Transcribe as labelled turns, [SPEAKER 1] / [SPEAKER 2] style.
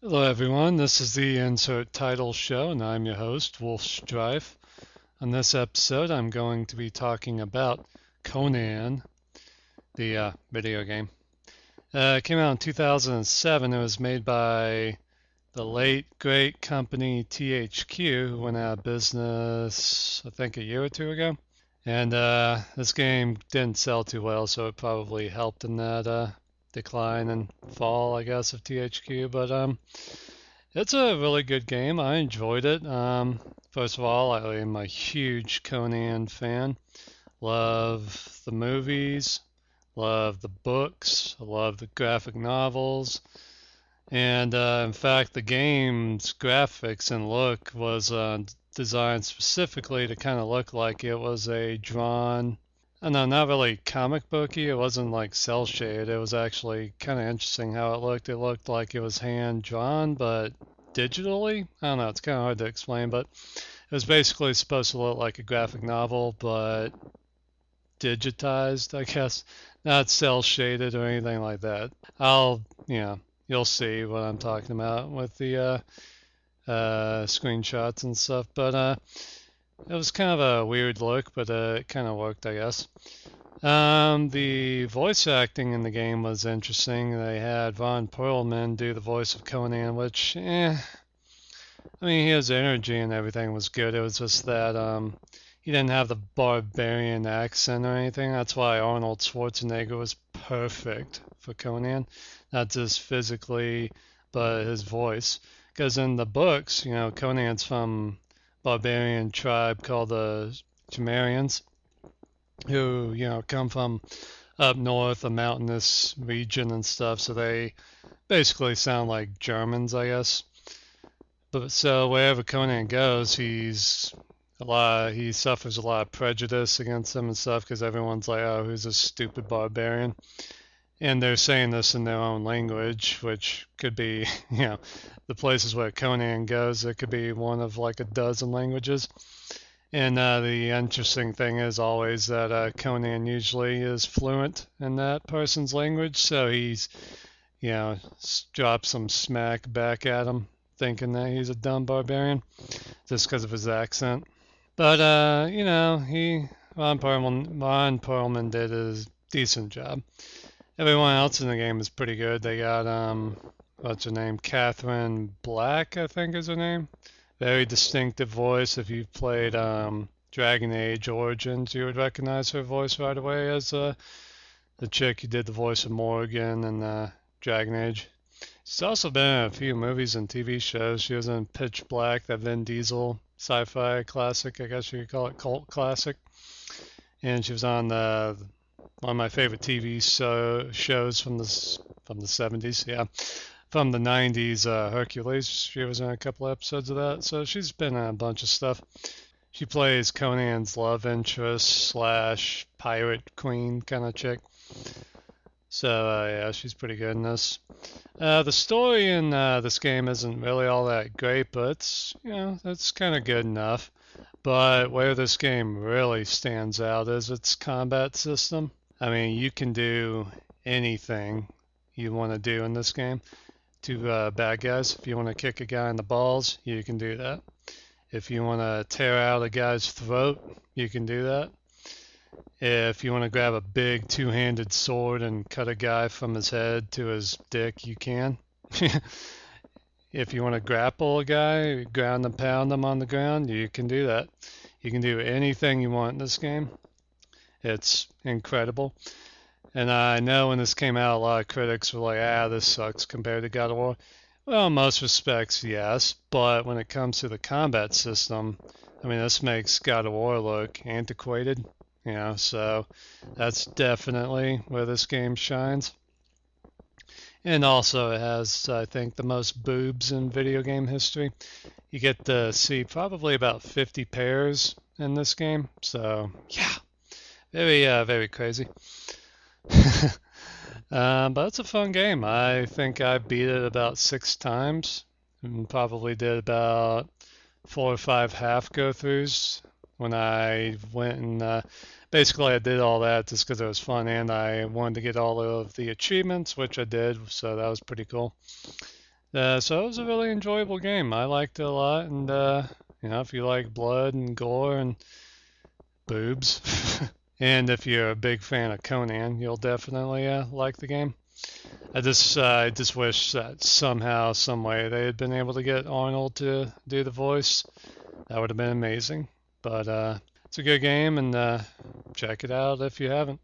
[SPEAKER 1] Hello, everyone. This is the Insert Title Show, and I'm your host, Wolf Strife. On this episode, I'm going to be talking about Conan, the video game. It came out in 2007. It was made by the late, great company THQ, who went out of business, I think, a year or two ago. And this game didn't sell too well, so it probably helped in that decline and fall, I guess, of THQ. But it's a really good game. I enjoyed it. First of all, I am a huge Conan fan. Love the movies, love the books, I love the graphic novels, and in fact, the game's graphics and look was designed specifically to kind of look like it was a drawn. I don't know, not really comic booky. It wasn't like cell shade. It was actually kind of interesting how it looked. It looked like it was hand drawn, but digitally. I don't know. It's kind of hard to explain, but it was basically supposed to look like a graphic novel, but digitized, I guess. Not cell shaded or anything like that. You'll see what I'm talking about with the screenshots and stuff. But it was kind of a weird look, but it kind of worked, I guess. The voice acting in the game was interesting. They had Ron Perlman do the voice of Conan, which, I mean, his energy and everything was good. It was just that he didn't have the barbarian accent or anything. That's why Arnold Schwarzenegger was perfect for Conan, not just physically, but his voice. Because in the books, Conan's from a barbarian tribe called the Cimmerians, who, come from up north, a mountainous region and stuff. So they basically sound like Germans, I guess. But so wherever Conan goes, he suffers a lot of prejudice against him and stuff because everyone's like, oh, who's a stupid barbarian? And they're saying this in their own language, which could be, the places where Conan goes, it could be one of like a dozen languages. And the interesting thing is always that Conan usually is fluent in that person's language, so he's, drops some smack back at him, thinking that he's a dumb barbarian just because of his accent. But Ron Perlman did a decent job. Everyone else in the game is pretty good. They got what's her name? Catherine Black, I think is her name. Very distinctive voice. If you've played Dragon Age Origins, you would recognize her voice right away as the chick who did the voice of Morgan in Dragon Age. She's also been in a few movies and TV shows. She was in Pitch Black, that Vin Diesel sci-fi classic, I guess you could call it cult classic. And she was on one of my favorite TV shows from the 70s, yeah. From the 90s, Hercules. She was in a couple episodes of that, so she's been in a bunch of stuff. She plays Conan's love interest slash pirate queen kind of chick. So yeah, she's pretty good in this. The story in this game isn't really all that great, but it's kind of good enough. But where this game really stands out is its combat system. I mean, you can do anything you want to do in this game to bad guys. If you want to kick a guy in the balls, you can do that. If you want to tear out a guy's throat, you can do that. If you want to grab a big two-handed sword and cut a guy from his head to his dick, you can. If you want to grapple a guy, ground and pound him on the ground, you can do that. You can do anything you want in this game. It's incredible. And I know when this came out, a lot of critics were like, this sucks compared to God of War. Well, in most respects, yes. But when it comes to the combat system, I mean, this makes God of War look antiquated. So that's definitely where this game shines. And also it has, I think, the most boobs in video game history. You get to see probably about 50 pairs in this game. So, yeah, very crazy. But it's a fun game. I think I beat it about 6 times and probably did about 4 or 5 half go-throughs when I went and basically I did all that just because it was fun and I wanted to get all of the achievements, which I did, so that was pretty cool. So it was a really enjoyable game. I liked it a lot, and if you like blood and gore and boobs, and if you're a big fan of Conan, you'll definitely like the game. I just wish that somehow, some way, they had been able to get Arnold to do the voice. That would have been amazing. But it's a good game, and check it out if you haven't.